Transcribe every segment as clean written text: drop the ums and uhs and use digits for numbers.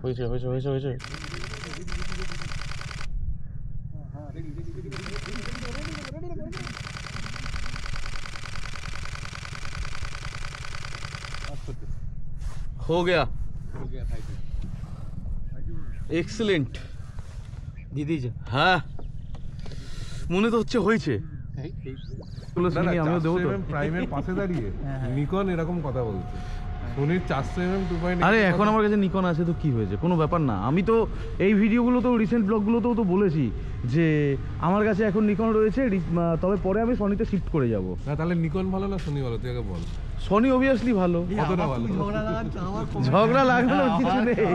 হয়েছে হয়েছে হয়েছে হয়েছে हो गया एक्सीलेंट दीदी जी हाँ মনে তো হচ্ছে হয়েছে আমিও দেবো তো প্রাইমের পাশে দাঁড়িয়ে নিকন এরকম কথা বলছে সোনির 400mm 2.8 আরে এখন আমার কাছে নিকন আছে তো কি হয়েছে, কোনো ব্যাপার না। আমি তো এই ভিডিওগুলোতেও রিসেন্ট ব্লগগুলোতেও তো বলেছি যে আমার কাছে এখন নিকন রয়েছে, তবে পরে আমি সনিতে শিফট করে যাব। না তাহলে নিকন ভালো না সোনি ভালো, তুই আগে বল। সনি অবভিয়াসলি ভালো। কতটা ভালো? ঝগড়া লাগানোর কিছু নেই,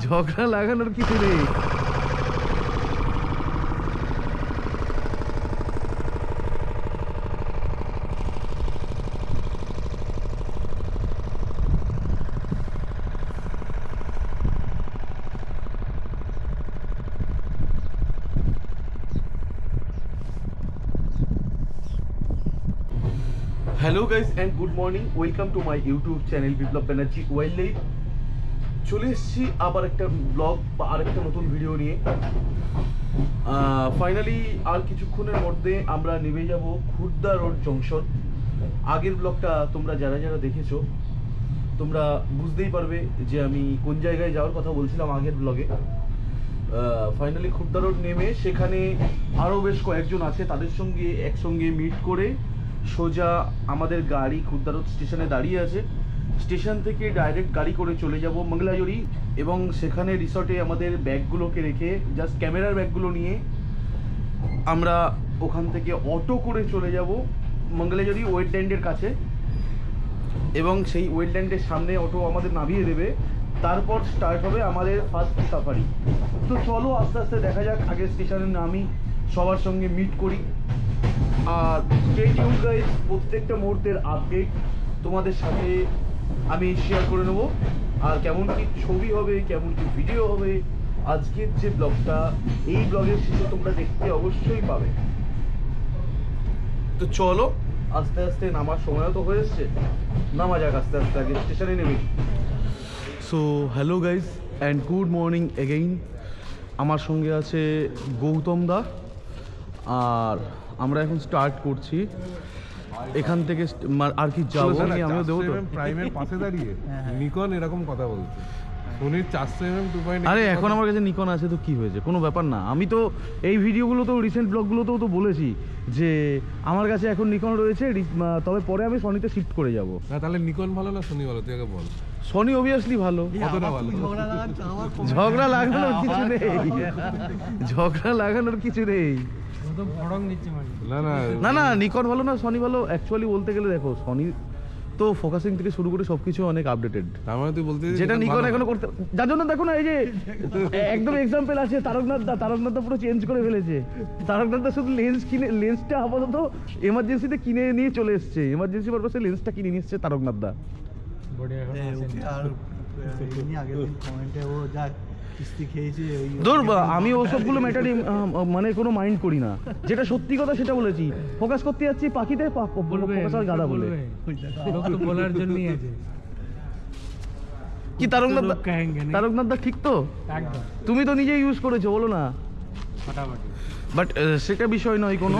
ঝগড়া লাগানোর কিছু নেই। Hello guys and good morning, welcome to my YouTube channel Biplab Banerjee wild life. চলে এসেছি আবার একটা ব্লগ বা আরেকটা নতুন ভিডিও নিয়ে। ফাইনালি আর কিছুক্ষণের মধ্যে আমরা নেমে যাব খুর্দা রোড জংশন। আগের ব্লগটা তোমরা যারা যারা দেখেছো তোমরা বুঝতেই পারবে যে আমি কোন জায়গায় যাওয়ার কথা বলছিলাম আগের ব্লগে। ফাইনালি খুর্দা রোড নেমে সেখানে আরও বেশ কয়েকজন আছে, তাদের সঙ্গে একসঙ্গে মিট করে সোজা আমাদের গাড়ি খুর্দা রোড স্টেশনে দাঁড়িয়ে আছে। স্টেশন থেকে ডাইরেক্ট গাড়ি করে চলে যাব মঙ্গলাজড়ি, এবং সেখানে রিসর্টে আমাদের ব্যাগগুলোকে রেখে জাস্ট ক্যামেরার ব্যাগগুলো নিয়ে আমরা ওখান থেকে অটো করে চলে যাব মঙ্গলাজড়ি ওয়েটল্যান্ডের কাছে, এবং সেই ওয়েটল্যান্ডের সামনে অটো আমাদের নামিয়ে দেবে। তারপর স্টার্ট হবে আমাদের ফার্স্ট সাফারি। তো চলো আস্তে আস্তে দেখা যাক, আগে স্টেশনে নামি সবার সঙ্গে মিট করি। আর স্টে টিউনড গাইস, প্রত্যেকটা মুহূর্তের আপডেট তোমাদের সাথে আমি শেয়ার করে নেব। আর কেমন কি ছবি হবে, কেমন কি ভিডিও হবে আজকের যে ব্লগটা, এই ব্লগের শেষে তোমরা দেখতে অবশ্যই পাবে। তো চলো আস্তে আস্তে নামার সময়ও তো হয়ে এসছে, নামা যাক আস্তে আস্তে, আগে স্টেশনে নেমে। So hello guys and good morning again. আমার সঙ্গে আছে গৌতম দা, আর আমরা এখন স্টার্ট করছি এখান থেকে। আর কি যাবো, আমিও দেবো তো। প্রাইমের পাশে দাঁড়িয়ে নিকন এরকম কথা বলছে সোনির 400mm 2.8। আরে এখন আমার কাছে নিকন আছে তো কি হয়েছে, কোনো ব্যাপার না। আমি তো এই ভিডিওগুলোতেও রিসেন্ট ব্লগগুলোতেও তো বলেছি যে আমার কাছে এখন নিকন রয়েছে, তবে পরে আমি সনিতে শিফট করে যাব। না তাহলে নিকন ভালো না সোনি ভালো, তুই আগে বল। সনি অবভিয়াসলি ভালো। কতটা ভালো? ঝগড়া লাগানোর কিছু নেই, ঝগড়া লাগানোর কিছু নেই। না না না না নিকন ভালো না সনি ভালো, অ্যাকচুয়ালি বলতে গেলে দেখো সনি তো ফোকাসিং থেকে শুরু করে সবকিছু অনেক আপডেটেড। তার মানে তুই বলতে যেটা নিকন এখনো করতে, যার জন্য দেখো না এই যে একদম এক্সাম্পল আছে তারকনাথ দা পুরো চেঞ্জ করে ফেলেছে। তারকনাথ দা শুধু লেন্সটা আপাতত এমার্জেন্সিতে কিনে নিয়ে চলে এসছে, এমার্জেন্সি পারপাসে লেন্সটা কিনে নিয়ে এসছে তারকনাথ দা। আমি ওসবগুলো ম্যাটারই মানে কোনো মাইন্ড করি না, যেটা সত্যি কথা সেটা বলেছি। ফোকাস করতে যাচ্ছি পাখিতে, ফোকাস আর গাদা বলে বলার জন্যই আছে কি। তারকনাথ দা ঠিক তো, তুমি তো নিজে ইউজ করেছো, বলো না। বাট সেটা বিষয় নয় কোনো।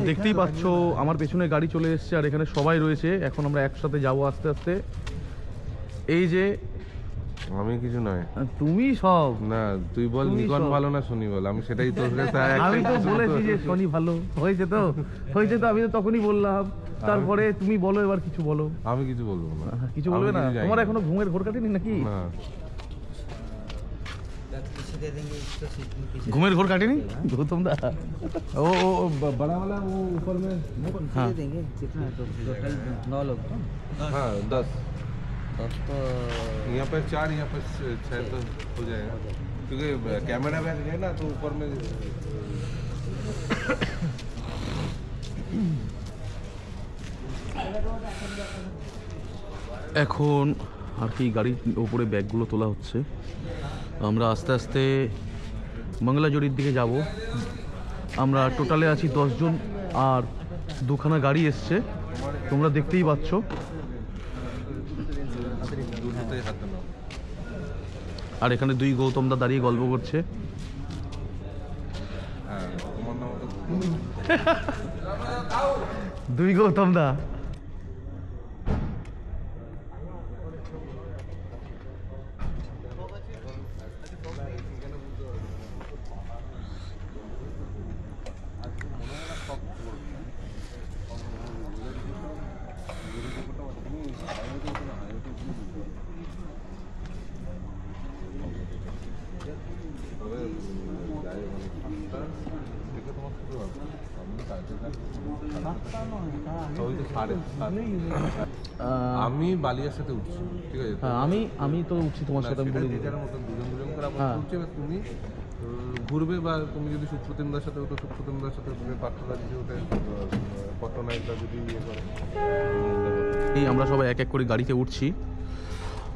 দেখতেই পাচ্ছ আমার পেছনে গাড়ি চলে এসছে আর এখানে সবাই রয়েছে। এখন আমরা একসাথে যাবো আস্তে আস্তে। এই যে আমি কিছু নয়, তুমি সব না তুই বল নিকন ভালো না সোনি ভালো, আমি সেটাই তোর কাছে। আমি তো বলেছি যে সোনি ভালো হয়েছে, তো হয়েছে তো আমি তো তখনই বললাম। তারপরে তুমি বলো, এবার কিছু বলো। আমি কিছু বলবো না। কিছু বলবে না? তোমার এখনো ঘুমের ঘোর কাটেনি নাকি? না ঘুমের ঘোর কাটেনি গৌতম দা? ও बड़ा वाला वो ऊपर में देंगे कितना है? टोटल 9 लोग। हाँ 10 तो यहाँ पर 4, यहाँ पर 6 तो हो जाएगा, क्योंकि कैमरा बैग है ना तो ऊपर में। এখন আর কি গাড়ির উপরে ব্যাগগুলো তোলা হচ্ছে। আমরা আস্তে আস্তে মঙ্গলাজড়ির দিকে যাব। আমরা টোটালে আছি 10 জন, আর দুখানা গাড়ি এসছে তোমরা দেখতেই পাচ্ছ। দুটোতেই হাতে নাও। আর এখানে দুই গৌতমদা দাঁড়িয়ে গল্প করছে। হ্যাঁ, তোমার নাম তো দুই গৌতমদা। আমি বালিয়ার সাথে উঠছি, ঠিক আছে? হ্যাঁ, আমি তো উঠছি তোমার সাথে, আমি বলে দিই। যার মতন দুজন দুজন করে আমরা হ্যাঁ। উঠছি, এবার তুমি ঘুরবে, বা তুমি যদি সুপ্রতিমদার সাথে ওঠো, সুপ্রতিমদার সাথে তুমি পাত্রদা যদি ওঠে, পট্টনায়কদা যদি ইয়ে করে। এই আমরা সবাই এক এক করে গাড়িতে উঠছি,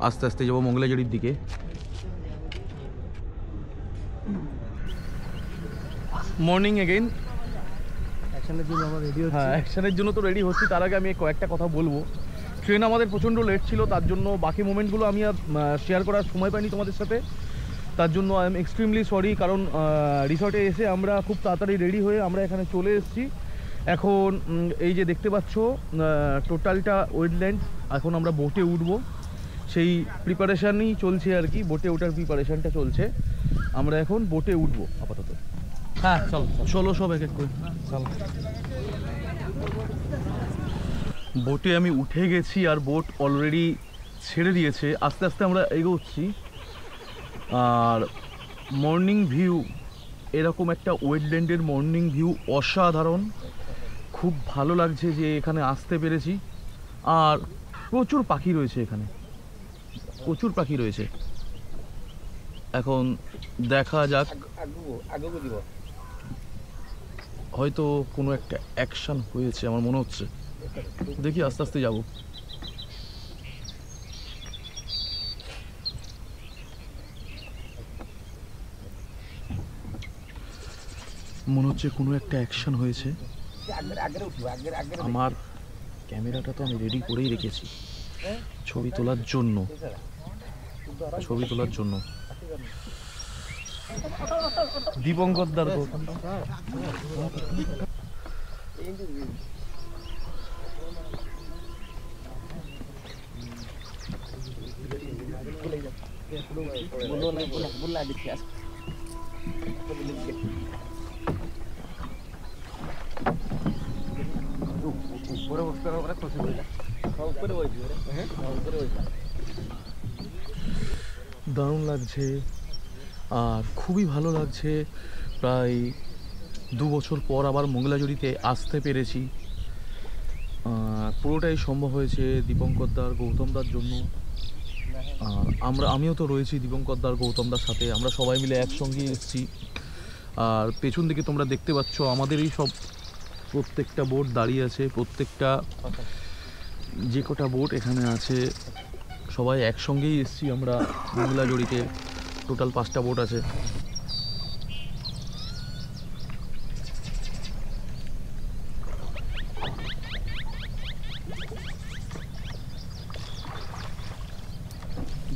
আস্তে আস্তে যাবো মঙ্গলাজড়ির দিকে। Morning again. অ্যাকশনের জন্য আমরা রেডি হচ্ছি। হ্যাঁ, অ্যাকশনের জন্য তো রেডি হচ্ছি। তার আগে আমি কয়েকটা কথা বলবো। ট্রেন আমাদের প্রচণ্ড লেট ছিল, তার জন্য বাকি মোমেন্টগুলো আমি আর শেয়ার করার সময় পাইনি তোমাদের সাথে। তার জন্য আই এম এক্সট্রিমলি সরি, কারণ রিসর্টে এসে আমরা খুব তাড়াতাড়ি রেডি হয়ে আমরা এখানে চলে এসেছি। এখন এই যে দেখতে পাচ্ছ টোটালটা ওয়েটল্যান্ড। এখন আমরা বোটে উঠবো, সেই প্রিপারেশানই চলছে আর কি। বোটে ওঠার প্রিপারেশানটা চলছে। আমরা এখন বোটে উঠবো আপাতত। হ্যাঁ, চলো চলো সব এক এক করে। চলো। বোটে আমি উঠে গেছি আর বোট অলরেডি ছেড়ে দিয়েছে। আস্তে আস্তে আমরা এগোচ্ছি। আর মর্নিং ভিউ, এরকম একটা ওয়েটল্যান্ডের মর্নিং ভিউ অসাধারণ। খুব ভালো লাগছে যে এখানে আসতে পেরেছি। আর প্রচুর পাখি রয়েছে এখানে, প্রচুর পাখি রয়েছে। এখন দেখা যাক, হয়তো কোনো একটা অ্যাকশন হয়েছে আমার মনে হচ্ছে। দেখি, আস্তে আস্তে যাব। মনে হচ্ছে কোনো একটা অ্যাকশন হয়েছে। আমার ক্যামেরাটা তো আমি রেডি করেই রেখেছি ছবি তোলার জন্য, ছবি তোলার জন্য। দীপঙ্করদার দারুণ লাগছে আর খুবই ভালো লাগছে। প্রায় 2 বছর পর আবার মঙ্গলাজড়িতে আসতে পেরেছি। পুরোটাই সম্ভব হয়েছে দীপঙ্করদার, গৌতমদার জন্য। আর আমিও তো রয়েছি দীপঙ্করদার, গৌতমদার সাথে। আমরা সবাই মিলে একসঙ্গে এসেছি। আর পেছন দিকে তোমরা দেখতে পাচ্ছ আমাদেরই সব প্রত্যেকটা বোট দাঁড়িয়ে আছে। প্রত্যেকটা যে কটা বোট এখানে আছে সবাই একসঙ্গেই এসেছি আমরা মঙ্গলাজড়িতে। টোটাল 5টা বোট আছে।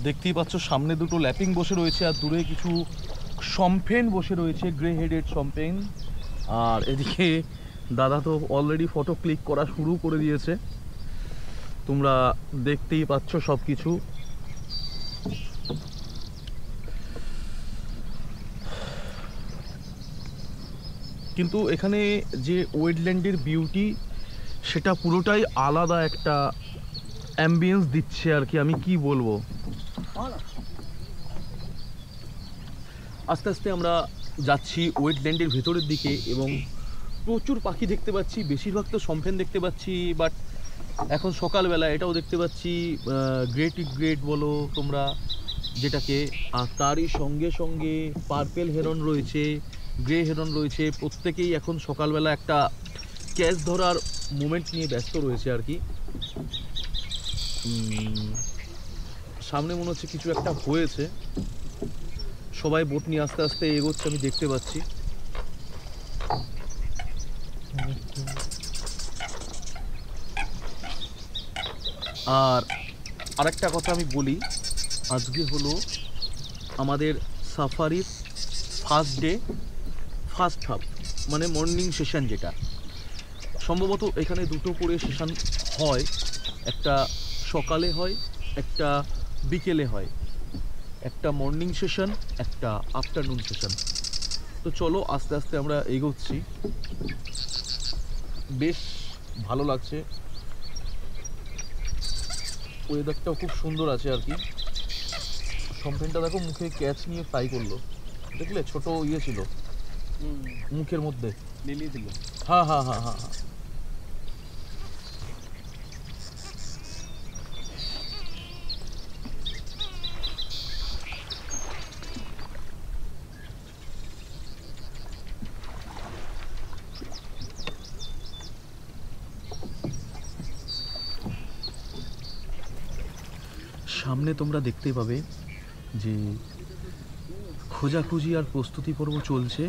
দেখতেই পাচ্ছ সামনে দুটো ল্যাপিং বসে রয়েছে, আর দূরে কিছু সম্পেন বসে রয়েছে, গ্রে হেডেড সম্পেন। আর এদিকে দাদা তো অলরেডি ফটো ক্লিক করা শুরু করে দিয়েছে। তোমরা দেখতেই পাচ্ছ সব কিছু। কিন্তু এখানে যে ওয়েটল্যান্ডের বিউটি, সেটা পুরোটাই আলাদা একটা অ্যাম্বিয়েন্স দিচ্ছে আর কি। আমি কি বলবো। আস্তে আস্তে আমরা যাচ্ছি ওয়েটল্যান্ডের ভেতরের দিকে এবং প্রচুর পাখি দেখতে পাচ্ছি। বেশিরভাগ তো সম্পেন দেখতে পাচ্ছি, বাট এখন সকালবেলা এটাও দেখতে পাচ্ছি গ্রেট ইগ্রেট বলো তোমরা যেটাকে। আর তারই সঙ্গে সঙ্গে পার্পেল হেরন রয়েছে, গ্রে হেরন রয়েছে। প্রত্যেকেই এখন সকালবেলা একটা ক্যাচ ধরার মোমেন্ট নিয়ে ব্যস্ত রয়েছে আর কি। সামনে মনে হচ্ছে কিছু একটা হয়েছে। সবাই বোট নিয়ে আস্তে আস্তে এগোচ্ছে, আমি দেখতে পাচ্ছি। আর আরেকটা কথা আমি বলি, আজকে হলো আমাদের সাফারির ফার্স্ট ডে, ফার্স্ট হাফ, মানে মর্নিং সেশন, যেটা সম্ভবত এখানে দুটো করে সেশন হয়, একটা সকালে হয়, একটা বিকেলে হয়, একটা মর্নিং সেশন, একটা আফটারনুন সেশন। তো চলো আস্তে আস্তে আমরা এগোচ্ছি, বেশ ভালো লাগছে, ওয়েদারটাও খুব সুন্দর আছে আর কি। সম্পেনটা দেখো মুখে ক্যাচ নিয়ে ফ্রাই করলো, দেখলে ছোট ইয়ে ছিল মুখের মধ্যে, লিলি দিল। হ্যাঁ হ্যাঁ হ্যাঁ হ্যাঁ হ্যাঁ। সামনে তোমরা দেখতে পাবে যে খোঁজাখুঁজি আর প্রস্তুতি পর্ব চলছে।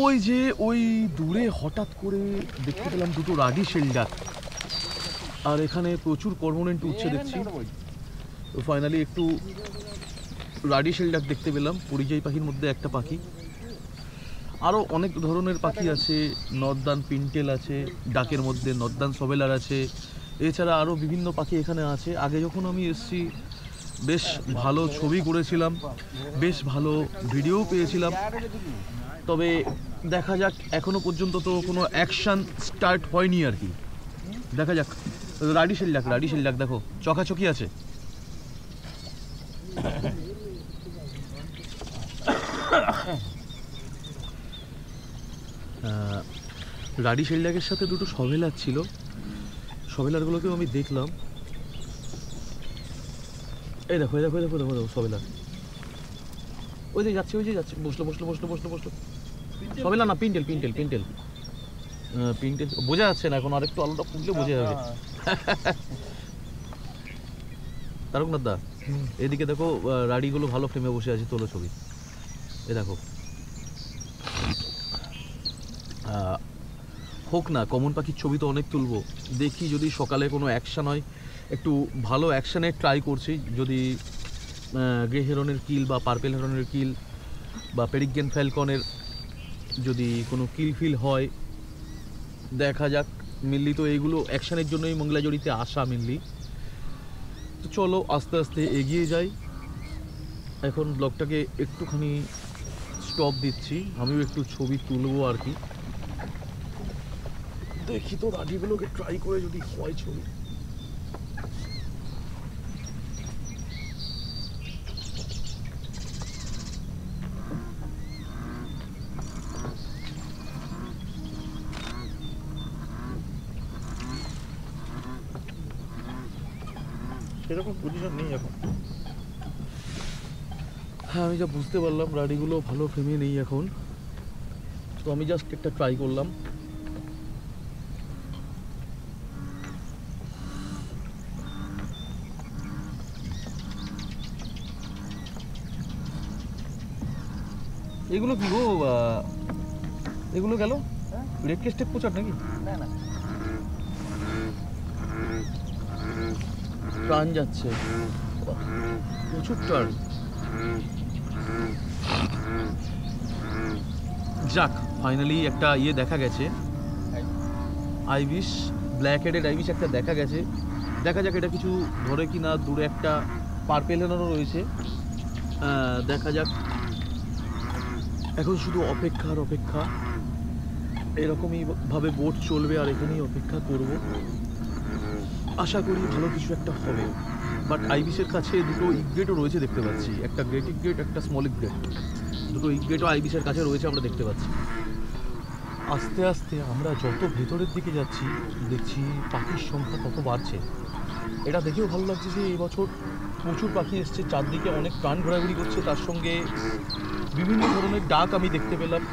ওই যে ওই দূরে হঠাৎ করে দেখতে পেলাম দুটো রাডি শেলডাক, আর এখানে প্রচুর কর্মোনেন্ট উঠছে দেখছি। তো ফাইনালি একটু রাডি শেলডাক দেখতে পেলাম, পরিযায়ী পাখির মধ্যে একটা পাখি। আরও অনেক ধরনের পাখি আছে, নর্দার্ন পিনটেল আছে, ডাকের মধ্যে নর্দার্ন সবেলার আছে, এছাড়া আরও বিভিন্ন পাখি এখানে আছে। আগে যখন আমি এসেছি বেশ ভালো ছবি করেছিলাম, বেশ ভালো ভিডিও পেয়েছিলাম, তবে দেখা যাক, এখনো পর্যন্ত তো কোনো অ্যাকশন স্টার্ট হয়নি আর কি। দেখা যাক। রাডি শেলডাক দেখো চকাচকি আছে। রাডি শেলডাকের সাথে দুটো সভেলার ছিল, সভেলারগুলোকেও আমি দেখলাম। এই দেখো দেখো দেখো দেখো দেখো সবেলার, ওই যে যাচ্ছে বসলো। সবেলা না, পিন্টেল বোঝা যাচ্ছে না এখন, আরেকটু আলোটা ফুটলে বোঝা যাবে। তারকনাথ দা, এদিকে দেখো রাডিগুলো ভালো ফ্রেমে বসে আছে, তোলো ছবি। এ দেখো, হোক না, কমন পাখির ছবি তো অনেক তুলবো, দেখি যদি সকালে কোনো অ্যাকশান হয়, একটু ভালো অ্যাকশানে ট্রাই করছি। যদি গ্রে হেরনের কিল বা পার্পেল হেরনের কিল বা পেরিগেন ফ্যালকনের যদি কোনো কিল ফিল হয়, দেখা যাক। মেনলি তো এইগুলো অ্যাকশানের জন্যই মঙ্গলাজড়িতে আসা মেনলি। তো চলো আস্তে আস্তে এগিয়ে যাই। এখন ব্লগটাকে একটুখানি স্টপ দিচ্ছি, আমিও একটু ছবি তুলবো আর কি। দেখি তো রাডিগুলোকে ট্রাই করে যদি হয় ছবি। সেরকম পজিশন নেই এখন। হ্যাঁ, আমি যা বুঝতে পারলাম রাডিগুলো ভালো ফ্রেমে নেই এখন, তো আমি জাস্ট একটা ট্রাই করলাম। এগুলো কি গো, এগুলো গেল রেড কেস্টেক পোচার নাকি? না প্রাণ যাচ্ছে, প্রচুর টার্ন। যাক, ফাইনালি একটা ইয়ে দেখা গেছে, আইবিস, ব্ল্যাক হেডেড আইবিস একটা দেখা গেছে। দেখা যাক এটা কিছু ধরে কি না। দূরে একটা পার্পেল হেরনও রয়েছে, দেখা যাক। এখন শুধু অপেক্ষার অপেক্ষা, এরকমই ভাবে বোট চলবে আর এখানেই অপেক্ষা করব। আশা করি ভালো কিছু একটা হবে। বাট আইবিসের কাছে দুটো ইগগেটও রয়েছে দেখতে পাচ্ছি, একটা গ্রেট ইগগেট, একটা স্মল ইগগেট। দুটো ইগগেটও আইবিসের কাছে রয়েছে আমরা দেখতে পাচ্ছি। আস্তে আস্তে আমরা যত ভেতরের দিকে যাচ্ছি দেখছি পাখির সংখ্যা কত বাড়ছে। এটা দেখেও ভালো লাগছে যে এই বছর প্রচুর পাখি এসছে, চারদিকে অনেক প্রাণ ঘোরাঘুরি করছে। তার সঙ্গে বিভিন্ন ধরনের ডাক আমি দেখতে পেলাম,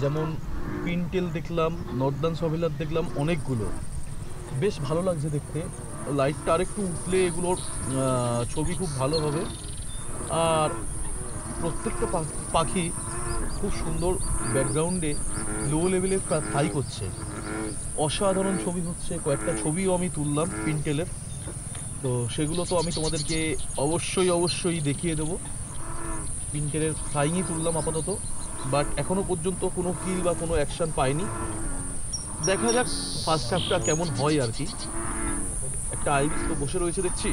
যেমন পিনটেল দেখলাম, নর্দার্ন সভেলার দেখলাম অনেকগুলো। বেশ ভালো লাগছে দেখতে। লাইটটা আরেকটু উঠলে এগুলোর ছবি খুব ভালো হবে। আর প্রত্যেকটা পাখি খুব সুন্দর ব্যাকগ্রাউন্ডে লো লেভেলের ফ্লাই করছে, অসাধারণ ছবি হচ্ছে। কয়েকটা ছবিও আমি তুললাম পিনটেলের, তো সেগুলো তো আমি তোমাদেরকে অবশ্যই দেখিয়ে দেবো। পিন্টারের ফ্লাইংই তুললাম আপাতত, বাট এখনো পর্যন্ত কোনো কিল বা কোনো অ্যাকশন পাইনি। দেখা যাক ফার্স্ট হাফটা কেমন হয় আর কি। একটা আইবিস তো বসে রয়েছে দেখছি।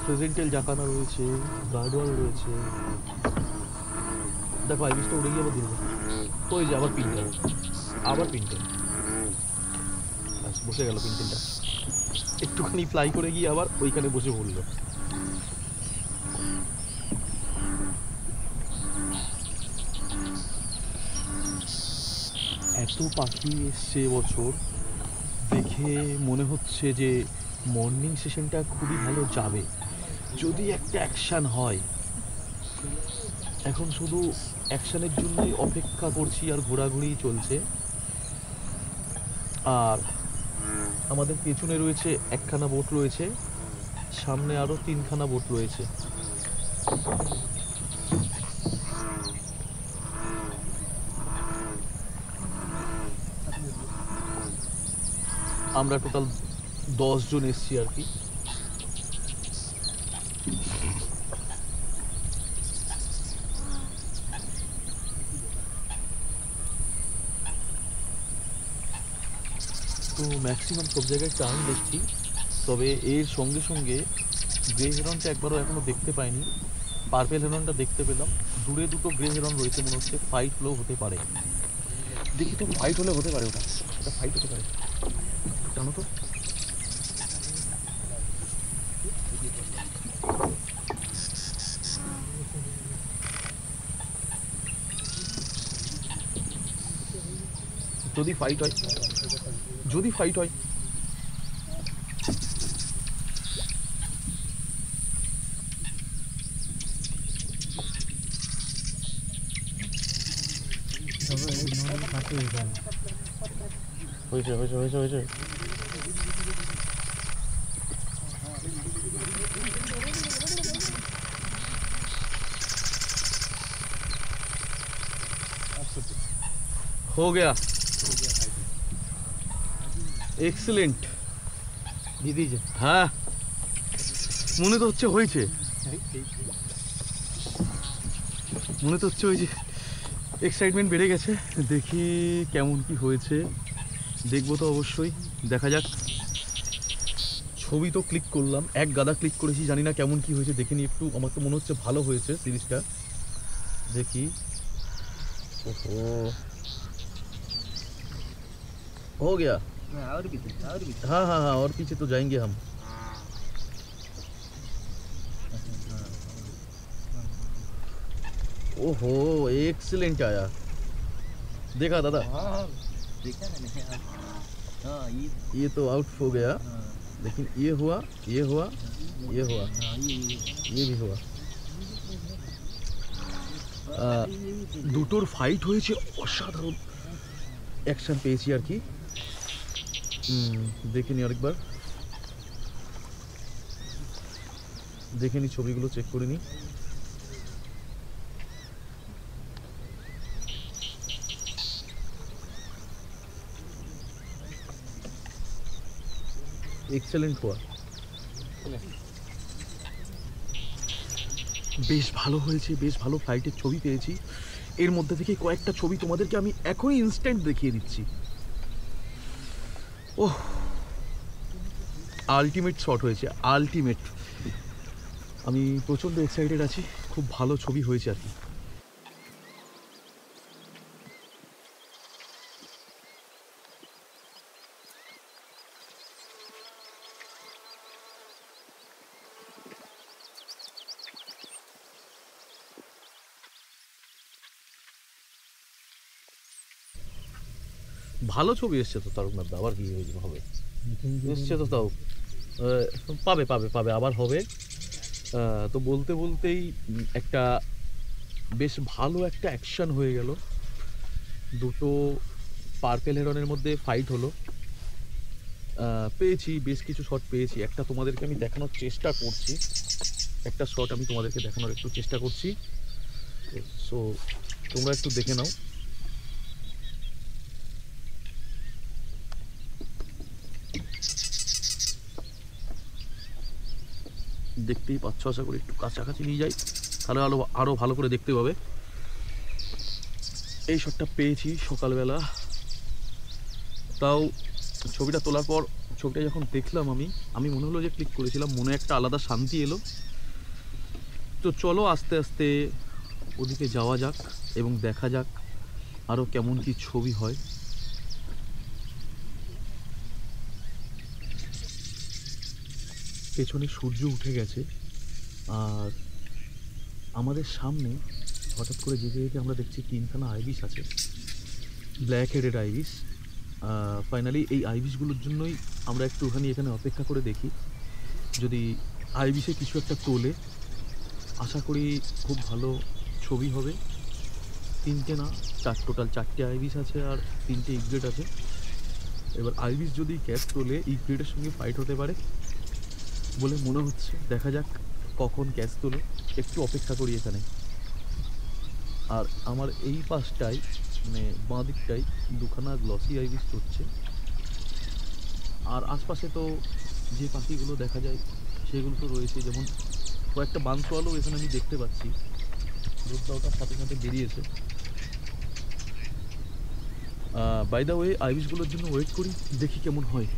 প্রেজেন্টেল জাকানা রয়েছে, গার্ডওয়াল রয়েছে। দেখো আইবিসটা উড়ে গিয়ে আবার ধরবো, ওই যে আবার পিন্টেল, বসে গেল পিন্টেলটা। একটুখানি ফ্লাই করে গিয়ে আবার ওইখানে বসে পড়লো। এত পাখি এসছে এবছর, দেখে মনে হচ্ছে যে মর্নিং সেশনটা খুবই ভালো যাবে যদি একটা অ্যাকশান হয়। এখন শুধু অ্যাকশানের জন্যই অপেক্ষা করছি আর ঘোরাঘুরি চলছে। আর আমাদের পেছনে রয়েছে একখানা বোট রয়েছে, সামনে আরও 3খানা বোট রয়েছে। আমরা টোটাল 10 জন এসছি আর কি। তো ম্যাক্সিমাম সব জায়গায় টার্ন দেখছি, তবে এর সঙ্গে সঙ্গে গ্রে হেরনটা একবারও এখনো দেখতে পাইনি। পার্পেল হেরনটা দেখতে পেলাম, দূরে দুটো গ্রে হেরন রয়েছে, মনে হচ্ছে ফাইট হলেও হতে পারে। দেখি তো ফাইট হলে হতে পারে, ওটা ফাইট হতে পারে জানো তো। যদি ফাইট হয় হয়েছে। हो गया, এক্সেলেন্ট দিদি। হ্যাঁ মনে তো হচ্ছে হয়েছে, এক্সাইটমেন্ট বেড়ে গেছে। দেখি কেমন কি হয়েছে, দেখবো তো অবশ্যই, দেখা যাক। ছবি তো ক্লিক করলাম, এক গাদা ক্লিক করেছি, জানি না কেমন কি হয়েছে দেখে নি একটু। আমার তো মনে হচ্ছে ভালো হয়েছে সিরিজটা, দেখি। ओहो हो गया। और भी हाँ, और पीछे तो जाएंगे हम। ओहो एक्सीलेंट आया, देखा दादा। देखा मैंने। हाँ ये तो आउट हो गया, लेकिन ये हुआ, ये भी हुआ। দুটোর ফাইট হয়েছে, অসাধারণ অ্যাকশন পেয়েছি আর কি। দেখে নি আরেকবার, দেখে নি ছবিগুলো চেক করে নি। এক্সেলেন্ট হওয়া, বেশ ভালো হয়েছে, বেশ ভালো ফ্লাইটের ছবি পেয়েছি। এর মধ্যে থেকে কয়েকটা ছবি তোমাদেরকে আমি এখনই ইনস্ট্যান্ট দেখিয়ে দিচ্ছি। ওহ আলটিমেট শট হয়েছে, আলটিমেট। আমি প্রচণ্ড এক্সাইটেড আছি, খুব ভালো ছবি হয়েছে আর কি। ভালো ছবি এসছে তো তারকনাথ দা, আবার কি হবে, এসছে তো তাও পাবে আবার হবে। তো বলতে বলতেই একটা বেশ ভালো একটা অ্যাকশন হয়ে গেল। দুটো পার্পেল হেরনের মধ্যে ফাইট হলো, পেয়েছি বেশ কিছু শট পেয়েছি। একটা তোমাদেরকে আমি দেখানোর চেষ্টা করছি, একটা শট আমি তোমাদেরকে দেখানোর একটু চেষ্টা করছি, সো তোমরা একটু দেখে নাও। দেখতেই পাচ্ছ, আশা করি একটু কাছাকাছি নিয়ে যাই, তাহলে আরও ভালো করে দেখতে পাবে। এই শটটা পেয়েছি সকালবেলা, তাও ছবিটা তোলার পর ছবিটা যখন দেখলাম আমি মনে হলো যে ক্লিক করেছিলাম, মনে একটা আলাদা শান্তি এলো। তো চলো আস্তে আস্তে ওদিকে যাওয়া যাক এবং দেখা যাক আরও কেমন কি ছবি হয়। পেছনে সূর্য উঠে গেছে, আর আমাদের সামনে হঠাৎ করে জেগে জেগে আমরা দেখছি 3খানা আইবিস আছে, ব্ল্যাক হেডেড আইবিস। ফাইনালি এই আইবিসগুলোর জন্যই আমরা একটুখানি এখানে অপেক্ষা করে দেখি, যদি আইবিসে কিছু একটা তোলে আশা করি খুব ভালো ছবি হবে। 3টে না টোটাল 4টে আইবিস আছে আর 3টে ইগ্রেড আছে। এবার আইবিস যদি ক্যাচ তোলে ইগ্রেডের সঙ্গে ফাইট হতে পারে বলে মনে হচ্ছে, দেখা যাক কখন ক্যাচ তোলে, একটু অপেক্ষা করি এখানে। আর আমার এই পাশটায় মানে বাঁ দিকটায় 2খানা গ্লসি আইবিস চড়ছে, আর আশপাশে তো যে পাখিগুলো দেখা যায় সেগুলো তো রয়েছে, যেমন কয়েকটা বানশোয়ালও এখানে আমি দেখতে পাচ্ছি, রোদটাওটার সাথে সাথে বেরিয়েছে। বাই দ্য ওয়ে আইবিসগুলোর জন্য ওয়েট করি, দেখি কেমন হয়।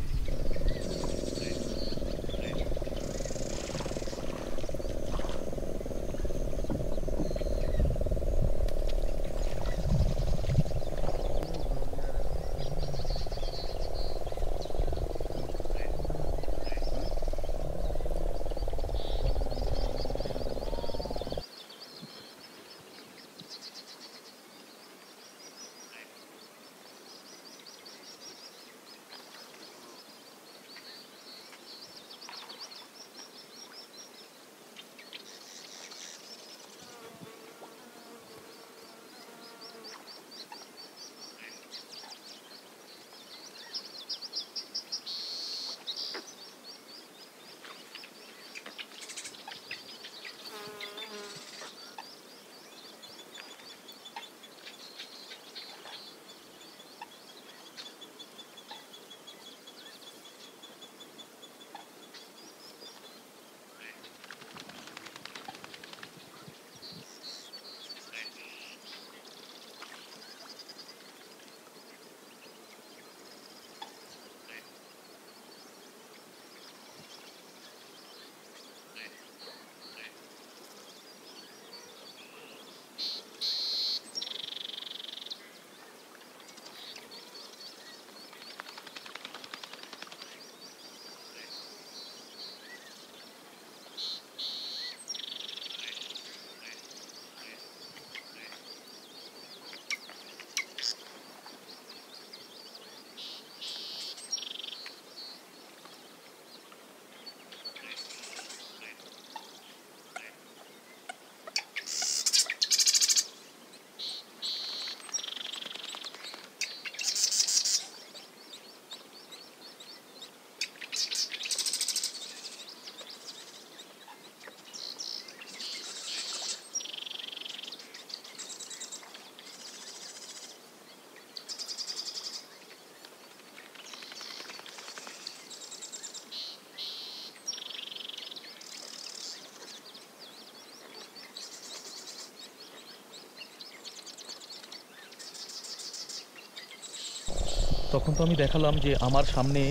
তখন তো আমি দেখালাম যে আমার সামনে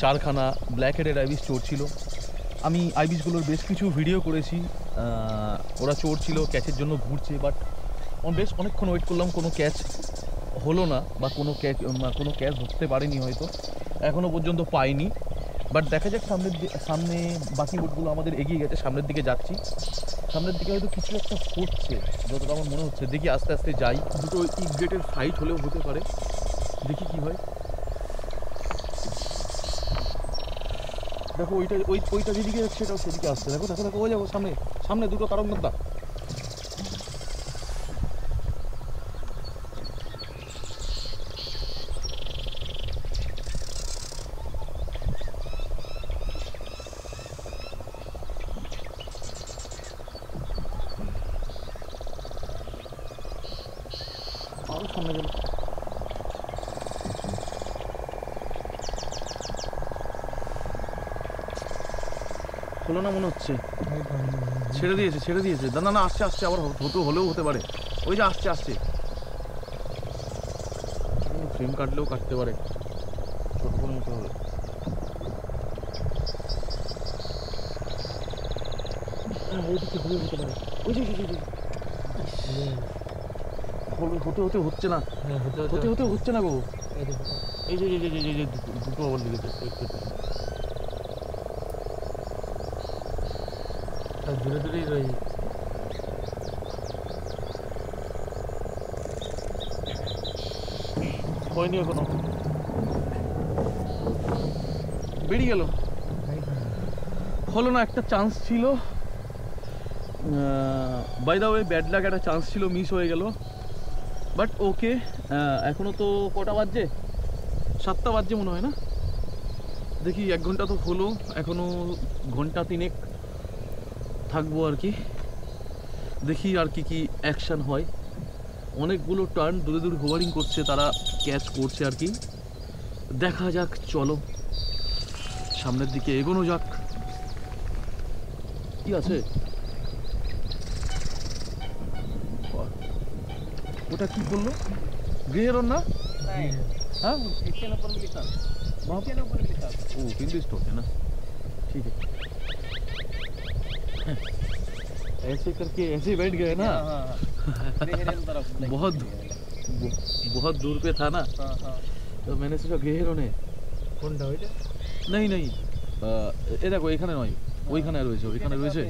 4খানা ব্ল্যাক হেডেড আইবিস চড়ছিল। আমি আইবিসগুলোর বেশ কিছু ভিডিও করেছি, ওরা চড়ছিল, ক্যাচের জন্য ঘুরছে, বাট বেশ অনেকক্ষণ ওয়েট করলাম, কোনো ক্যাচ হলো না, বা কোনো ক্যাচ ধরতে পারিনি, হয়তো এখনও পর্যন্ত পাইনি। বাট দেখা যাক সামনে বাকি বোটগুলো আমাদের এগিয়ে গেছে, সামনের দিকে যাচ্ছি, সামনের দিকে হয়তো কিছু একটা হচ্ছে যতটা আমার মনে হচ্ছে। দেখি আস্তে আস্তে যাই, দুটো ইগ্রেটের ফাইট হলেও হতে পারে, দেখি কি হয়। দেখো ওইটা যেদিকে যাচ্ছে সেটাও সেদিকে আসছে, দেখো দেখো দেখো, ওই যাবো সামনে সামনে দুটো তারকনাথ। আরো সামনে গেল, হলো না মনে হচ্ছে, ছেড়ে দিয়েছে না না না, আসছে আবার হলেও হতে পারে। ওই যে আসছে ফ্রেম কাটলেও কাটতে পারে, ছোট করে নিতে হবে। ওইদিকে হলেও হতে পারে। ওই যে হতে হচ্ছে না, হতে হচ্ছে না গো। এই যে দুটো আবার লেগেছে দূরে দূরেই রয়েছে। হয়নি এখনো, বেরিয়ে গেল, হলো না। একটা চান্স ছিল, by the way bad luck, একটা চান্স ছিল, মিস হয়ে গেল। বাট ওকে, এখনো তো কটা বাজছে, 7টা বাজছে মনে হয় না। দেখি 1 ঘন্টা তো হলো, এখনো ঘন্টা 3 থাকবো আর কি। দেখি আর কি অ্যাকশন হয়। অনেকগুলো টার্ন দূরে দূরে হোভারিং করছে, তারা ক্যাচ করছে আর কি। দেখা যাক, চলো সামনের দিকে এগোনো যাক। কি আছে ওটা, কি করলো? গ্রেহেরন না? हाँ इसके ऊपर भी लिखा, वहाँ इसके ऊपर भी लिखा। ओ पिन स्टॉक है ना, ठीक है। ऐसे करके ऐसे बैठ गए ना। बहुत दूर पे था ना, तो मैंने सोचा গ্রেহেরন है। কোনটা ওইটা? नहीं এ দেখো এখানে নয়, ওইখানে রয়েছে, ওইখানে রয়েছে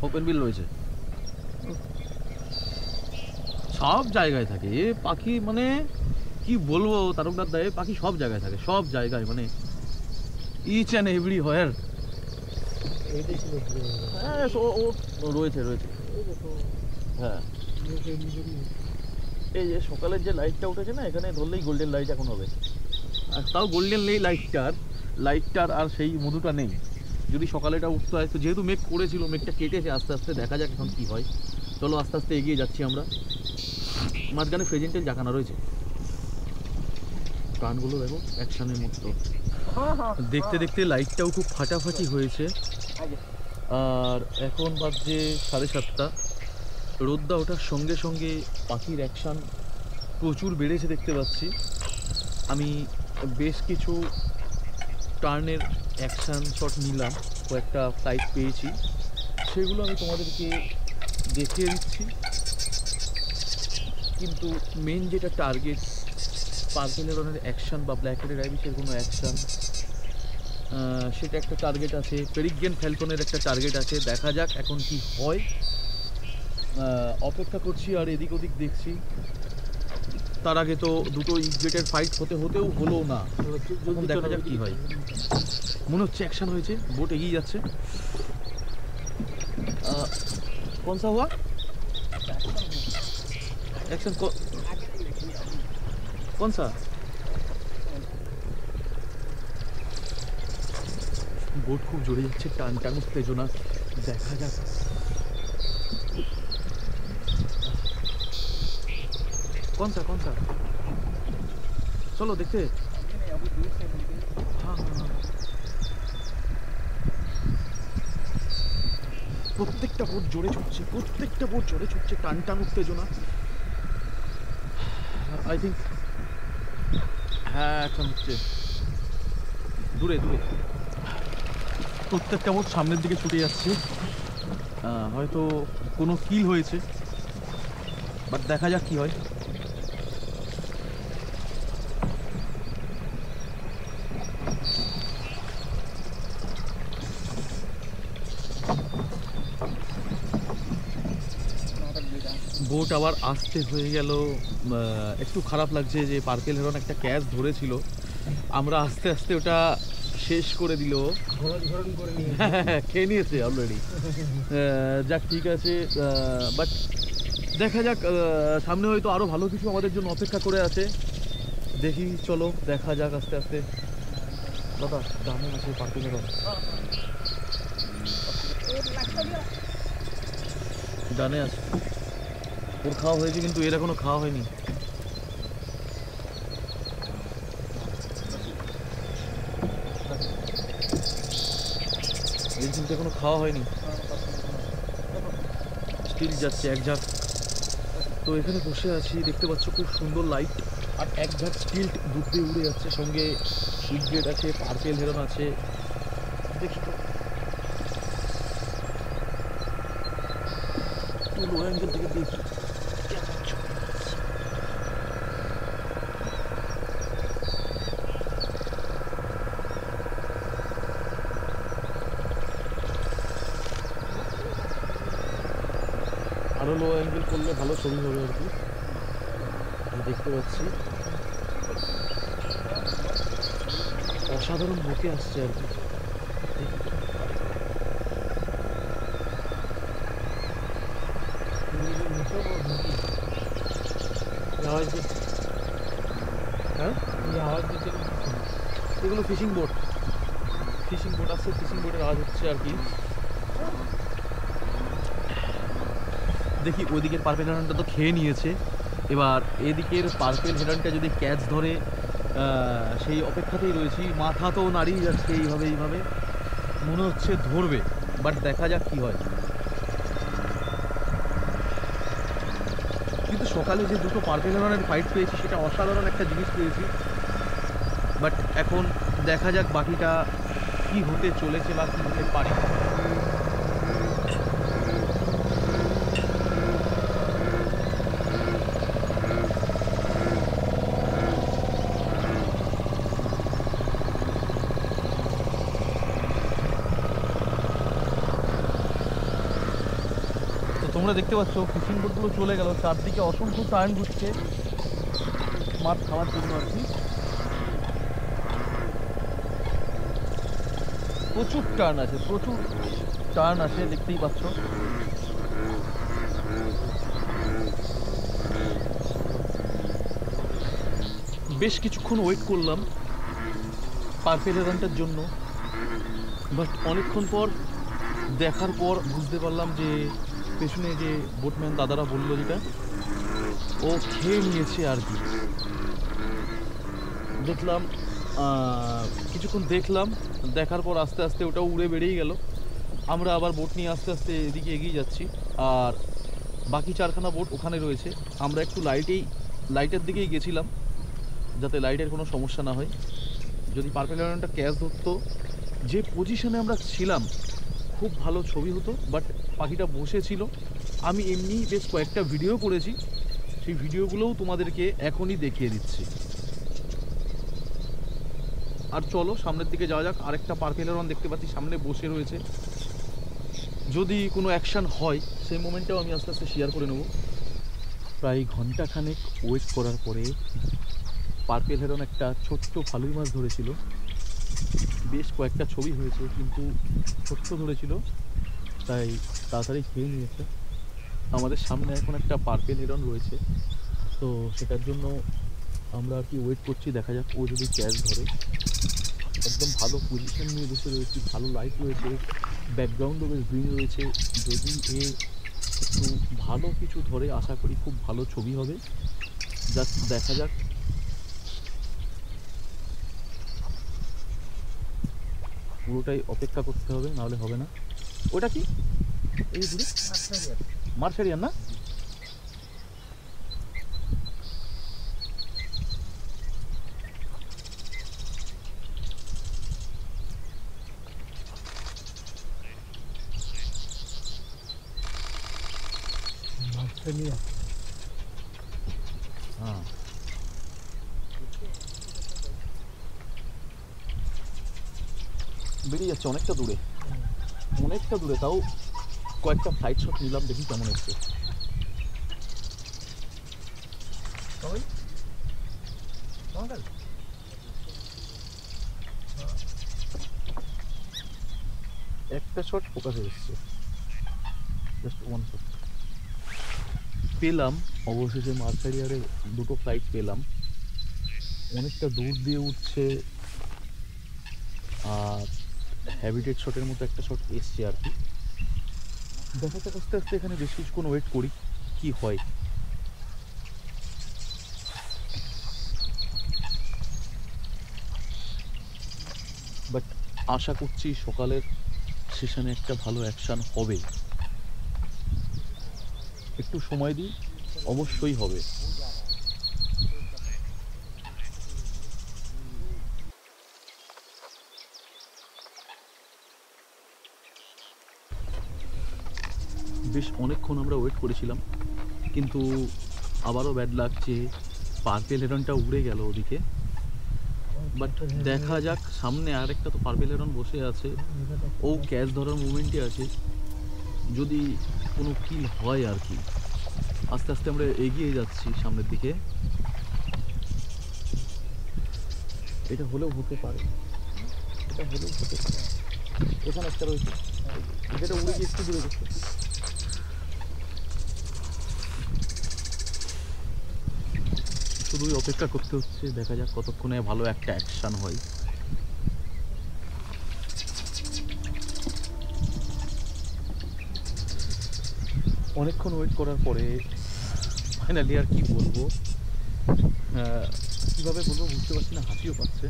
ওপেন বিল রয়েছে। সব জায়গায় থাকে এ পাখি, মানে কি বলবো তারকদার দা, এ পাখি সব জায়গায় থাকে, সব জায়গায়, মানে ইচ অ্যান্ড এভরি হোয়ার। হ্যাঁ ও রয়েছে হ্যাঁ। এই যে সকালের যে লাইটটা উঠেছে না, এখানে ধরলেই গোল্ডেন লাইট এখন হবে। আর তাও গোল্ডেন নেই লাইটটার আর সেই মধুটা নেই। যদি সকালেটা উঠতে হয়, তো যেহেতু মেঘ করেছিল, মেঘটা কেটেছে আস্তে আস্তে, দেখা যাক এখন কি হয়। চলো আস্তে আস্তে এগিয়ে যাচ্ছি আমরা। মাঝখানে প্রেজেন্টের জাগানো রয়েছে, গানগুলো দেখো অ্যাকশনের মতো। দেখতে দেখতে লাইটটাও খুব ফাটাফাটি হয়েছে। আর এখন বাজছে 7:30। রোদটা ওঠার সঙ্গে সঙ্গে পাখির অ্যাকশান প্রচুর বেড়েছে দেখতে পাচ্ছি। আমি বেশ কিছু টার্নের অ্যাকশান শট নিলাম, কয়েকটা ফ্লাইট পেয়েছি, সেগুলো আমি তোমাদেরকে দেখিয়ে দিচ্ছি। কিন্তু মেন যেটা টার্গেট, পার্পল হেরনের অ্যাকশান বা ব্ল্যাক হেডেড আইবিসের কোনো অ্যাকশান, সেটা একটা টার্গেট আছে। পেরিগেন ফ্যালকনের একটা টার্গেট আছে, দেখা যাক এখন কি হয়। অপেক্ষা করছি আর এদিক ওদিক দেখছি। তার আগে তো দুটো ইগজেটের ফাইট হতেও হলো না, এখন দেখা যাক কি হয়। মনে হচ্ছে অ্যাকশান হয়েছে, বোট এগিয়ে যাচ্ছে। কোন সা হুয়া অ্যাকশন, কোন সা? বোট খুব জোরে যাচ্ছে, টান উত্তেজনা, দেখা যাক। कौन सा चलो देखते। हाँ প্রত্যেকটা বোট জোরে ছুটছে, টান উত্তেজনা। আই থিঙ্ক হ্যাঁ অ্যাকশন হচ্ছে দূরে। প্রত্যেকটা বোট সামনের দিকে ছুটে যাচ্ছে, হয়তো কোনো কিল হয়েছে, বাট দেখা যাক কি হয়। বোট আবার আসতে হয়ে গেল, একটু খারাপ লাগছে যে পার্পল হেরন একটা ক্যাচ ধরেছিল, আমরা আস্তে আস্তে ওটা শেষ করে দিল, খেয়ে নিয়েছে অলরেডি। যাক ঠিক আছে, বাট দেখা যাক, সামনে হয়তো আরও ভালো কিছু আমাদের জন্য অপেক্ষা করে আছে। দেখি চলো দেখা যাক আস্তে আস্তে। দাদা দামে আছে পার্পল হেরন, ডানে আছে, ওর খাওয়া হয়েছে কিন্তু এর এখনো খাওয়া হয়নি। কিন্তু এখনো খাওয়া হয়নি, স্টিল যাচ্ছে এক ঝাঁক। তো এখানে বসে আছি, দেখতে পাচ্ছ খুব সুন্দর লাইট, আর এক ঝাঁক স্টিল দূর দিয়ে উড়ে যাচ্ছে, সঙ্গে সুইট আছে, পার্পেল হেরন আছে। দেখি তো একটু লো অ্যাঙ্গেল থেকে দেখি কেমন ছবি আসছে। আরো লো অ্যাঙ্গেল করলে ভালো ছবি হবে আর কি। আমি দেখতে পাচ্ছি অসাধারণ বুকে আসছে আর কি। হ্যাঁ, এগুলো ফিশিং বোট আসছে, ফিশিং বোটের আওয়াজ হচ্ছে আর কি। দেখি ওইদিকের পার্পেল হেরনটা তো খেয়ে নিয়েছে, এবার এদিকের পার্পেল হেরনটা যদি ক্যাচ ধরে সেই অপেক্ষাতেই রয়েছি। মাথা তো নাড়িয়ে যাচ্ছে এইভাবে মনে হচ্ছে ধরবে, বাট দেখা যাক কি হয়। কিন্তু সকালে যে দুটো পার্পেল হেরনের ফাইট পেয়েছি সেটা অসাধারণ একটা জিনিস পেয়েছি, বাট এখন দেখা যাক বাকিটা কি হতে চলেছে বা কি হতে পারে। তোমরা দেখতে পাচ্ছ ফিশিং বোটগুলো চলে গেল, চারদিকে অসংখ্য টার্ন ঘুরছে মাছ খাওয়ার জন্য আর কি। প্রচুর টার্ন আছে দেখতেই পাচ্ছ। বেশ কিছুক্ষণ ওয়েট করলাম পার্পেল হেরনটার জন্য, বাট অনেকক্ষণ পর দেখার পর বুঝতে পারলাম যে পেছনে যে বোটম্যান দাদারা বললো যেটা ও খেয়ে নিয়েছে আর কি। দেখলাম কিছুক্ষণ দেখার পর আস্তে আস্তে ওটা উড়ে বেরিয়ে গেল। আমরা আবার বোট নিয়ে আস্তে আস্তে এদিকে এগিয়ে যাচ্ছি, আর বাকি চারখানা বোট ওখানে রয়েছে। আমরা একটু লাইটের দিকেই গেছিলাম যাতে লাইটের কোনো সমস্যা না হয়। যদি পার্পেল হেরনটা ক্যাচ ধরতো, যে পজিশনে আমরা ছিলাম খুব ভালো ছবি হতো, বাট পাখিটা বসেছিল। আমি এমনি বেশ কয়েকটা ভিডিও করেছি, সেই ভিডিওগুলোও তোমাদেরকে এখনই দেখিয়ে দিচ্ছি। আর চলো সামনের দিকে যাওয়া যাক। আরেকটা পার্পেল হেরন দেখতে পাচ্ছি সামনে বসে রয়েছে, যদি কোনো অ্যাকশান হয় সেই মোমেন্টটাও আমি আস্তে আস্তে শেয়ার করে নেব। প্রায় ঘন্টাখানেক ওয়েট করার পরে পার্পেল হেরন একটা ছোট্ট ফালুই মাছ ধরেছিল। বেশ কয়েকটা ছবি হয়েছে, কিন্তু ছোট্ট ধরেছিল তাই তাড়াতাড়ি খেয়ে নিয়েছে। আমাদের সামনে এখন একটা পার্পেল হেরন রয়েছে, তো সেটার জন্য আমরা আর কি ওয়েট করছি, দেখা যাক ও যদি ক্যাচ ধরে। একদম ভালো পজিশন নিয়ে বসে রয়েছি, ভালো লাইট রয়েছে, ব্যাকগ্রাউন্ডও বেশ গ্রিন রয়েছে। যদি এ একটু ভালো কিছু ধরে আশা করি খুব ভালো ছবি হবে। জাস্ট দেখা যাক। পুরোটাই অপেক্ষা করতে হবে, নাহলে হবে না। ওটা কি এই দূরে মার্শারিয়ান না? হ্যাঁ, বেরিয়ে যাচ্ছে অনেকটা দূরে, তাও কয়েকটা ফ্লাইট শট নিলাম, দেখি কেমন হচ্ছে। একটা শট ফোকাসে এসছে, জাস্ট ওয়ান শট পেলাম। অবশেষে মার্শারিয়ারের দুটো ফ্লাইট পেলাম, অনেকটা দূর দিয়ে উঠছে, আর হ্যাবিটেড শটের মতো একটা শট এসছে আর কি। দেখা যাক আস্তে আস্তে এখানে বেশ কিছুক্ষণ ওয়েট করি কি হয়। বাট আশা করছি সকালের সেশনে একটা ভালো অ্যাকশন হবে। একটু সময় দিই, অবশ্যই হবে। বেশ অনেকক্ষণ আমরা ওয়েট করেছিলাম, কিন্তু আবারও ব্যাড লাগছে, পার্পেল হেরনটা উড়ে গেল ওদিকে। বাট দেখা যাক, সামনে আরেকটা তো পার্পেল হেরন বসে আছে, ও ক্যাচ ধরার মুভমেন্টই আছে, যদি কোনো কিল হয় আর কি। আস্তে আস্তে আমরা এগিয়ে যাচ্ছি সামনের দিকে। এটা হলেও হতে পারে, এটা হলেও হতে পারে। এখানে একটা রয়েছে, যেটা উড়ে গিয়ে একটু দূরে গেছে। শুধুই অপেক্ষা করতে হচ্ছে, দেখা যাক কতক্ষণে ভালো একটা অ্যাকশন হয়। অনেকক্ষণ ওয়েট করার পরে ফাইনালি আর কি বলবো, কীভাবে বলবো বুঝতে পারছি না, হাসিও পাচ্ছে।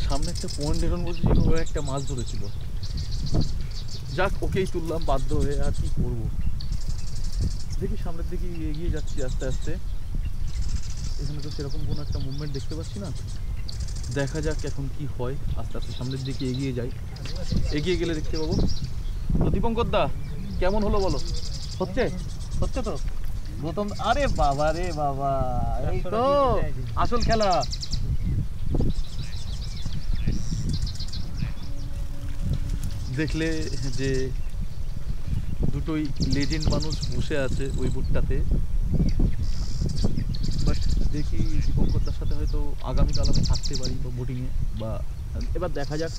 সামনে একটা পয়েন্ট হেরন বসেছিল, ও একটা মাছ ধরেছিল। যাক, ওকেই তুললাম বাধ্য হয়ে, আর কি করবো। দেখি সামনের দিকে এগিয়ে যাচ্ছি আস্তে আস্তে। এখানে তো সেরকম কোনো একটা মুভমেন্ট দেখতে পাচ্ছি না, দেখা যাক এখন কি হয়। আস্তে আস্তে সামনের দিকে এগিয়ে যাই, এগিয়ে গেলে দেখতে পাবো। তো দীপঙ্কর দা, কেমন হলো বলো? হচ্ছে হচ্ছে তো গৌতম? আরে বাবা রে বাবা, এই তো আসল খেলা। দেখলে যে দুটোই লেজেন্ড মানুষ বসে আছে ওই বুটটাতে। বাট দেখি দীপঙ্করদার সাথে হয়তো আগামীকাল আমি থাকতে পারি বা বোটিংয়ে, বা এবার দেখা যাক,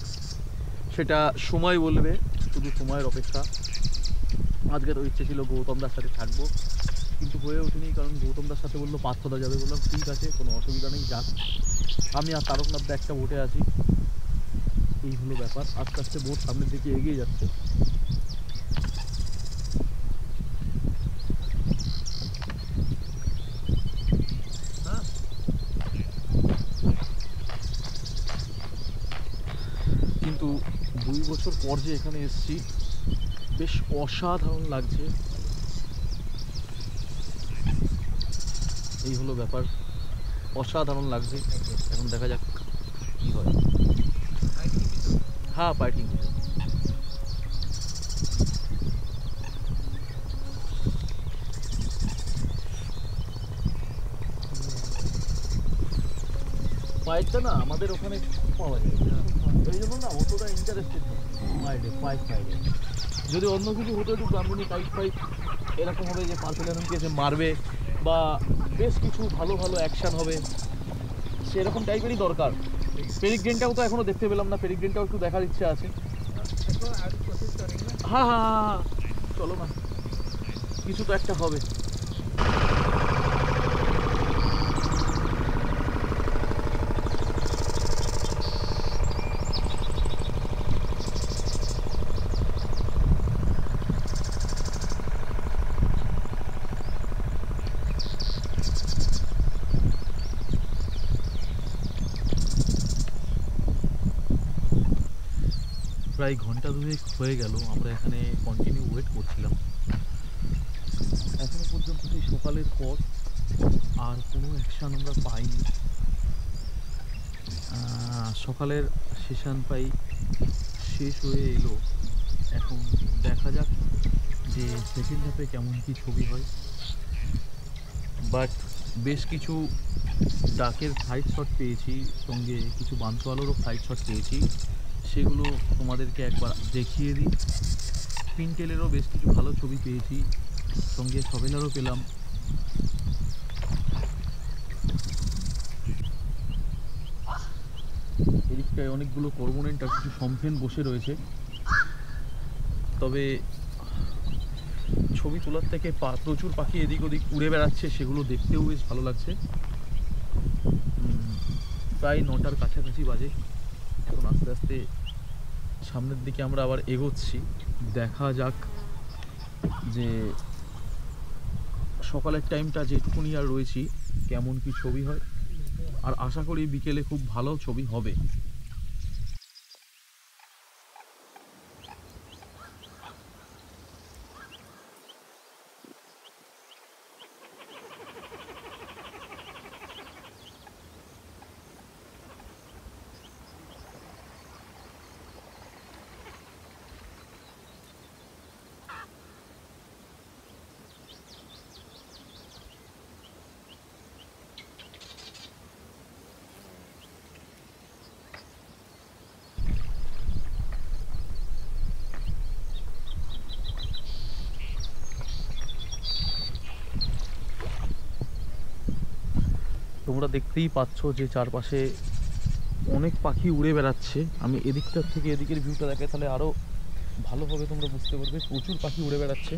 সেটা সময় বলবে, শুধু সময়ের অপেক্ষা। আজকে তো ইচ্ছে ছিল গৌতমদার সাথে থাকবো, কিন্তু হয়ে ওঠেনি, কারণ গৌতমদার সাথে বললো পার্থদা যাবে। বললাম ঠিক আছে, কোনো অসুবিধা নেই, যাক। আমি আর তারকনাথদা একটা বোটে আছি, এই হলো ব্যাপার। আস্তে আস্তে বোট সামনের দিকে এগিয়ে যাচ্ছে। কিন্তু 2 বছর পর যে এখানে এসেছি, বেশ অসাধারণ লাগছে। এই হলো ব্যাপার, অসাধারণ লাগছে। এখন দেখা যাক কি হয়। হ্যাঁ, পাইটিং। পাইটটা না আমাদের ওখানে পাওয়া যায়, এই জন্য না অতটা ইন্টারেস্টেড নেই পাইটে, পাইটে। যদি অন্য কিছু হতো, একটু ব্রাহ্মণী টাইপ ফাইট এরকম হবে যে পার্পেল হেরনকে এসে মারবে, বা বেশ কিছু ভালো ভালো অ্যাকশান হবে, সেরকম টাইপেরই দরকার। পেরিগ্রেনটাও তো এখনো দেখতে পেলাম না, পেরিগ্রেনটাও একটু দেখার ইচ্ছা আছে। হ্যাঁ হ্যাঁ হ্যাঁ, চলো না, কিছু তো একটা হবে। প্রায় ঘন্টা দুয়েক হয়ে গেল আমরা এখানে কন্টিনিউ ওয়েট করছিলাম। এখনো পর্যন্ত সেই সকালের পর আর কোনো অ্যাকশান আমরা পাইনি। সকালের সেশন প্রায় শেষ হয়ে এলো, এখন দেখা যাক যে সেকেন্ড হাফে কেমন কি ছবি হয়। বাট বেশ কিছু ডাকের ফ্লাইট শট পেয়েছি, সঙ্গে কিছু বানতোয়ালোরও ফ্লাইট শট পেয়েছি, সেগুলো তোমাদেরকে একবার দেখিয়ে দিই। পিনটেলেরও বেশ কিছু ভালো ছবি পেয়েছি, সঙ্গে সভেলারও পেলাম। এদিকটায় অনেকগুলো কর্মোনেন্ট আর কিছু সম্পেন বসে রয়েছে। তবে ছবি তোলার থেকে প্রচুর পাখি এদিক ওদিক উড়ে বেড়াচ্ছে, সেগুলো দেখতেও বেশ ভালো লাগছে। প্রায় 9টার কাছাকাছি বাজে, এখন আস্তে আস্তে সামনের দিকে আমরা আবার এগোচ্ছি। দেখা যাক যে সকালের টাইমটা যেটুকুনি আর রয়েছি কেমন কি ছবি হয়, আর আশা করি বিকেলে খুব ভালো ছবি হবে। তোমরা দেখতেই পাচ্ছ যে চারপাশে অনেক পাখি উড়ে বেড়াচ্ছে। আমি এদিকটার থেকে এদিকের ভিউটা দেখাই তাহলে আরও ভালোভাবে তোমরা বুঝতে পারবে। প্রচুর পাখি উড়ে বেড়াচ্ছে।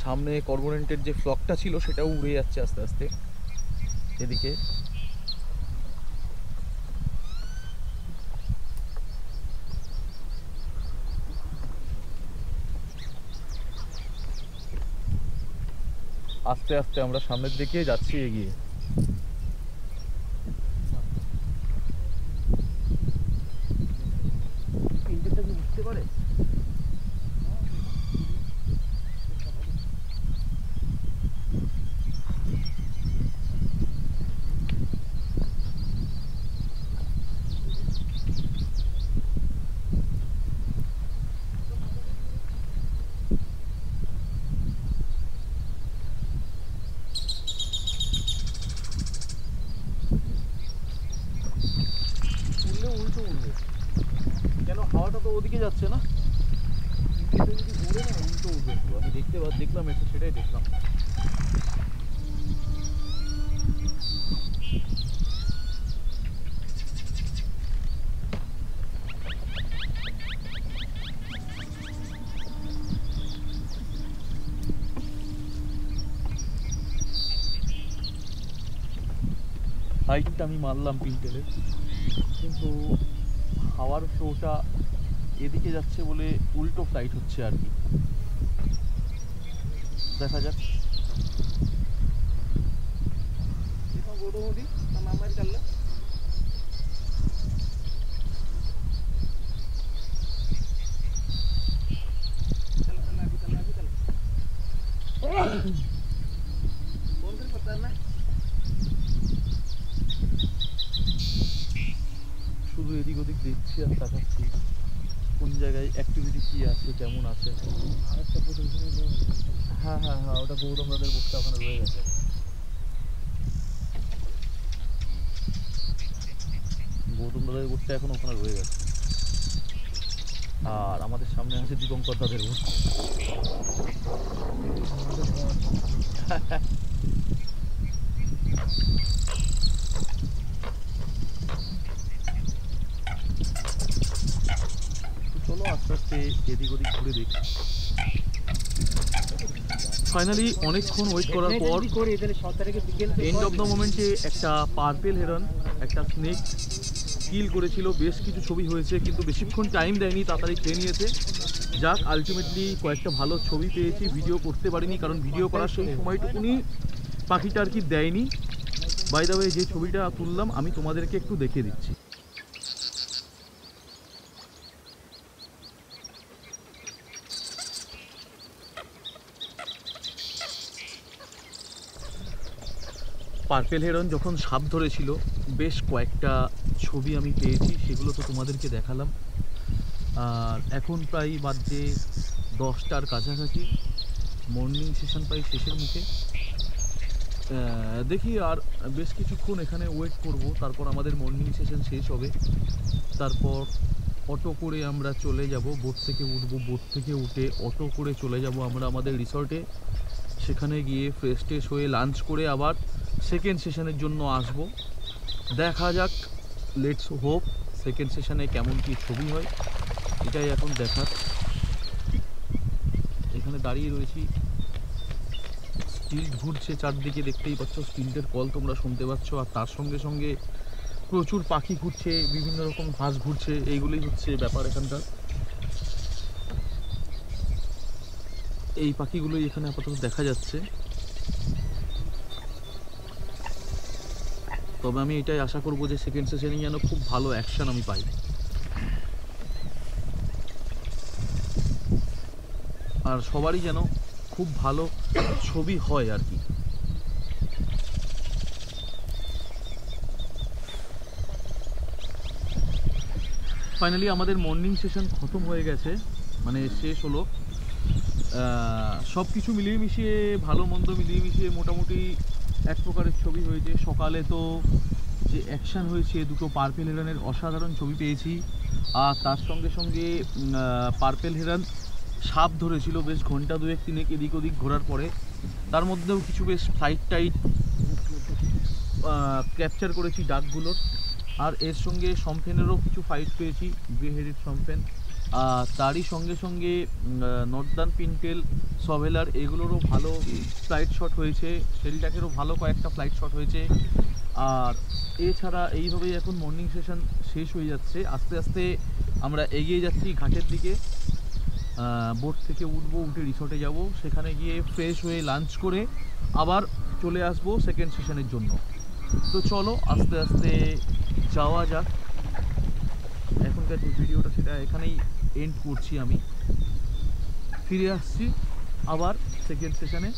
সামনে কর্মোরেন্টের যে ফ্লকটা ছিল সেটাও উড়ে যাচ্ছে আস্তে আস্তে এদিকে। আস্তে আস্তে আমরা সামনের দিকে যাচ্ছি এগিয়ে। ইঞ্জিনটা কি বুঝতে পারে? উল্টো উঠবে কেন? হাওয়াটা তো ওদিকে যাচ্ছে না, যদি ঘুরে না উল্টো উঠবে। আমি দেখলাম এটা, সেটাই দেখলাম। হাইটটা আমি মারলাম পিনটেলে, কিন্তু হাওয়ার ফ্লোটা এদিকে যাচ্ছে বলে উল্টো ফ্লাইট হচ্ছে আর কি। দেখা যাক। শুধু এদিক ওদিক দেখছি আর তাকাচ্ছি কোন জায়গায় অ্যাক্টিভিটি কী আছে, কেমন আছে। হ্যাঁ হ্যাঁ হ্যাঁ, ওটা গৌতম দাদের বোটটা ওখানে রয়ে গেছে। গৌতম দাদের বোটটা এখন ওখানে রয়ে গেছে, আর আমাদের সামনে আছে দীপঙ্কর দাদের বোট। চলো আস্তে আস্তে এদিক ওদিক ঘুরে দেখি। ফাইনালি অনেকক্ষণ ওয়েট করার পর এন্ড অফ দ্য মোমেন্টে একটা পার্পেল হেরন, একটা স্নেক কিল করেছিল। বেশ কিছু ছবি হয়েছে, কিন্তু বেশিক্ষণ টাইম দেয়নি, তাড়াতাড়ি খেয়ে নিয়েছে। যাক, আলটিমেটলি কয়েকটা ভালো ছবি পেয়েছি। ভিডিও করতে পারিনি কারণ ভিডিও করার সেই সময়টুকুনি পাখিটা আর কি দেয়নি। বাই দ্য ওয়ে, যে ছবিটা তুললাম আমি তোমাদেরকে একটু দেখিয়ে দিচ্ছি। পার্পেল হেরন যখন সাপ ধরেছিল বেশ কয়েকটা ছবি আমি পেয়েছি, সেগুলো তো তোমাদেরকে দেখালাম। আর এখন প্রায় বাজে 10টার কাছাকাছি, মর্নিং সেশন প্রায় শেষের মুখে। দেখি আর বেশ কিছুক্ষণ এখানে ওয়েট করব, তারপর আমাদের মর্নিং সেশন শেষ হবে। তারপর অটো করে আমরা চলে যাব, বোট থেকে উঠবো। বোট থেকে উঠে অটো করে চলে যাব আমরা আমাদের রিসর্টে। সেখানে গিয়ে ফ্রেশ ট্রেশ হয়ে লাঞ্চ করে আবার সেকেন্ড সেশনের জন্য আসব। দেখা যাক, লেটস হোপ সেকেন্ড সেশনে কেমন কী ছবি হয়, এটাই এখন দেখার। এখানে দাঁড়িয়ে রয়েছি, স্টিল্ট ঘুরছে চারদিকে, দেখতেই পাচ্ছ স্টিল্টের কল তোমরা শুনতে পাচ্ছ। আর তার সঙ্গে সঙ্গে প্রচুর পাখি ঘুরছে, বিভিন্ন রকম হাঁস ঘুরছে, এইগুলোই হচ্ছে ব্যাপার এখানকার। এই পাখিগুলোই এখানে আপাতত দেখা যাচ্ছে। তবে আমি এটাই আশা করব যে সেকেন্ড সেশনে যেন খুব ভালো অ্যাকশন আমি পাই, আর সবারই যেন খুব ভালো ছবি হয় আর কি। ফাইনালি আমাদের মর্নিং সেশন খতম হয়ে গেছে, মানে শেষ হলো। সব কিছু মিলিয়ে মিশিয়ে, ভালো মন্দ মিলিয়ে মিশিয়ে মোটামুটি এক প্রকারের ছবি হয়েছে। সকালে তো যে অ্যাকশান হয়েছে, দুটো পার্পেল হেরনের অসাধারণ ছবি পেয়েছি। আর তার সঙ্গে সঙ্গে পার্পেল হেরন সাপ ধরেছিল বেশ ঘন্টা দুয়েক তিনেক এদিক ওদিক ঘোরার পরে। তার মধ্যেও কিছু বেশ ফ্লাইট টাইট ক্যাপচার করেছি ডাকগুলোর, আর এর সঙ্গে সম্পেনেরও কিছু ফাইট পেয়েছি, গ্রে হেডেড সম্পেন। আর তারই সঙ্গে সঙ্গে নর্দার্ন পিনটেল, সভেলার এগুলোরও ভালো ফ্লাইট শট হয়েছে, শেলটাকেরও ভালো কয়েকটা ফ্লাইট শট হয়েছে। আর এছাড়া এইভাবেই এখন মর্নিং সেশন শেষ হয়ে যাচ্ছে, আস্তে আস্তে আমরা এগিয়ে যাচ্ছি ঘাটের দিকে। বোট থেকে উঠবো, উঠে রিসর্টে যাব, সেখানে গিয়ে ফ্রেশ হয়ে লাঞ্চ করে আবার চলে আসবো সেকেন্ড সেশনের জন্য। তো চলো আস্তে আস্তে যাওয়া যাক। এখনকার যে ভিডিওটা সেটা এখানেই এন্ড করছি আমি। ফিরে আসছি আবার সেকেন্ড সেশনে,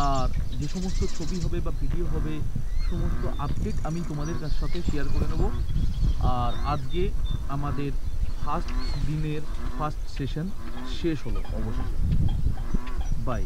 আর যে সমস্ত ছবি হবে বা ভিডিও হবে সমস্ত আপডেট আমি তোমাদের সাথে শেয়ার করে নেব। আর আজকে আমাদের ফার্স্ট দিনের ফার্স্ট সেশন শেষ হলো অবশেষে। বাই।